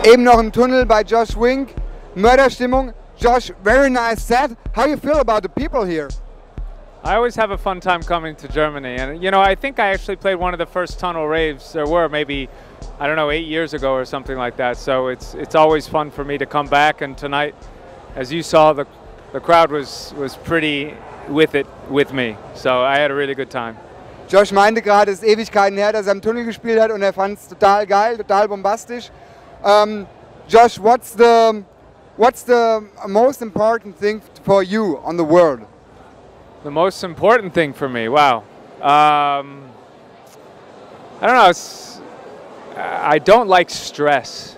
Eben noch im Tunnel bei Josh Wink. Mörderstimmung. Josh, very nice set. How you feel about the people here? I always have a fun time coming to Germany, and you know, I think I actually played one of the first tunnel raves there were, maybe, I don't know, 8 years ago or something like that. So it's always fun for me to come back, and tonight, as you saw, the crowd was pretty with it with me. So I had a really good time. Josh meinte gerade, es ist Ewigkeiten her, dass er im Tunnel gespielt hat und er fand es total geil, total bombastisch. Josh, what's the most important thing for you on the world? The most important thing for me, wow. I don't know, I don't like stress.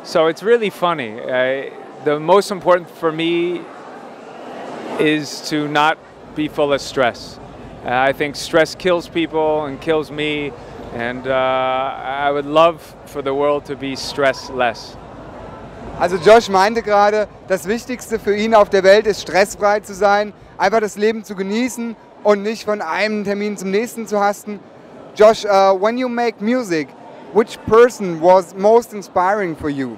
So it's really funny. The most important for me is to not be full of stress. I think stress kills people and kills me, and I would love for the world to be stressless. Also Josh meinte gerade, das Wichtigste für ihn auf der Welt ist, stressfrei zu sein, einfach das Leben zu genießen und nicht von einem Termin zum nächsten zu hasten. Josh, when you make music, which person was most inspiring for you?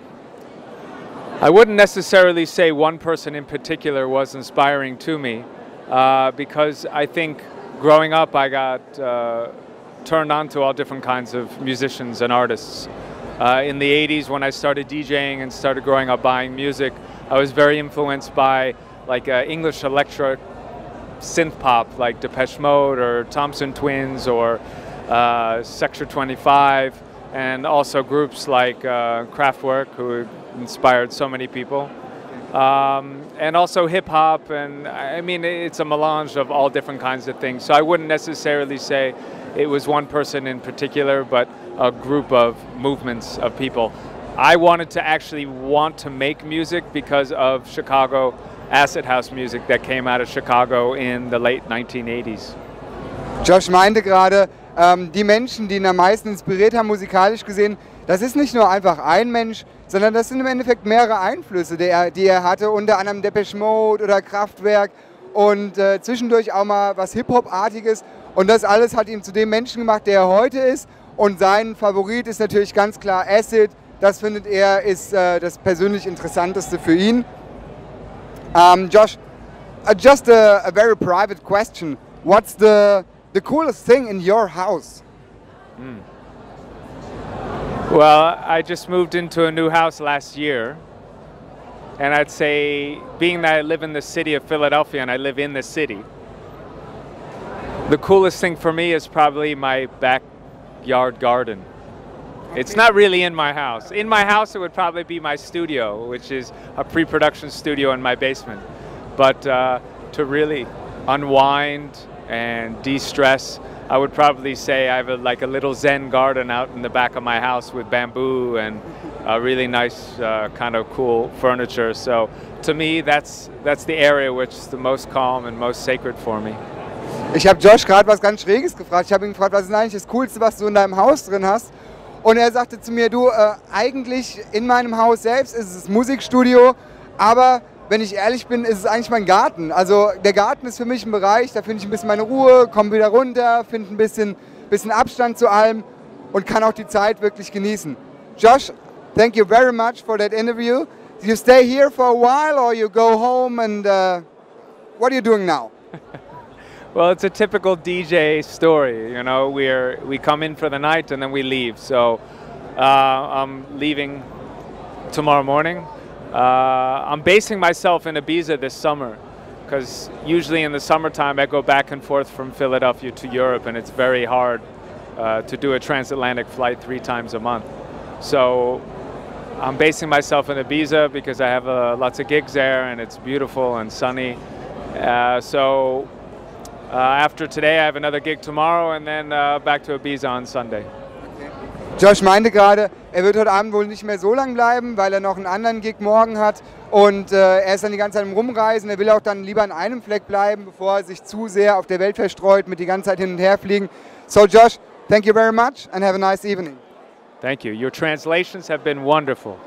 I wouldn't necessarily say one person in particular was inspiring to me, because I think growing up I got turned on to all different kinds of musicians and artists. In the 80s, when I started DJing and started growing up buying music, I was very influenced by like English electro synth pop, like Depeche Mode or Thompson Twins or Sector 25, and also groups like Kraftwerk, who inspired so many people. And also hip hop, and I mean, it's a melange of all different kinds of things. So I wouldn't necessarily say it was one person in particular, but a group of movements of people. I wanted to actually want to make music because of Chicago acid house music that came out of Chicago in the late 1980s. Josh meinte gerade, die Menschen, die ihn am meisten inspiriert haben, musikalisch gesehen, das ist nicht nur einfach ein Mensch, sondern das sind im Endeffekt mehrere Einflüsse, die er hatte, unter anderem Depeche Mode oder Kraftwerk und zwischendurch auch mal was Hip-Hop-artiges. Und das alles hat ihn zu dem Menschen gemacht, der er heute ist. Und sein Favorit ist natürlich ganz klar Acid. Das findet er ist das persönlich Interessanteste für ihn. Josh, just a very private question. What's the coolest thing in your house? Well, I just moved into a new house last year, and I'd say, being that I live in the city of Philadelphia and I live in the city, the coolest thing for me is probably my backyard garden. It's not really in my house. In my house, it would probably be my studio, which is a pre-production studio in my basement. But to really unwind and de-stress, I would probably say I have like a little Zen garden out in the back of my house with bamboo and really nice kind of cool furniture. So to me, that's the area which is the most calm and most sacred for me. Ich habe Josh gerade was ganz Schräges gefragt. Ich habe ihn gefragt, was ist eigentlich das Coolste, was du in deinem Haus drin hast? Und er sagte zu mir, du, eigentlich in meinem Haus selbst ist es das Musikstudio, aber wenn ich ehrlich bin, ist es eigentlich mein Garten. Also der Garten ist für mich ein Bereich, da finde ich ein bisschen meine Ruhe, komme wieder runter, finde ein bisschen Abstand zu allem und kann auch die Zeit wirklich genießen. Josh, thank you very much for that interview. You stay here for a while or you go home, and what are you doing now? Well, it's a typical DJ story, you know. We come in for the night and then we leave. So I'm leaving tomorrow morning. I'm basing myself in Ibiza this summer, because usually in the summertime I go back and forth from Philadelphia to Europe, and it's very hard to do a transatlantic flight 3 times a month. So I'm basing myself in Ibiza because I have lots of gigs there and it's beautiful and sunny. After today, I have another gig tomorrow, and then back to Ibiza on Sunday. Josh meinte gerade, er wird heute Abend wohl nicht mehr so lang bleiben, weil er noch einen anderen Gig morgen hat. Und er ist dann die ganze Zeit im Rumreisen. Er will auch dann lieber an einem Fleck bleiben, bevor er sich zu sehr auf der Welt verstreut, mit die ganze Zeit hin und her fliegen. So Josh, thank you very much and have a nice evening. Thank you. Your translations have been wonderful.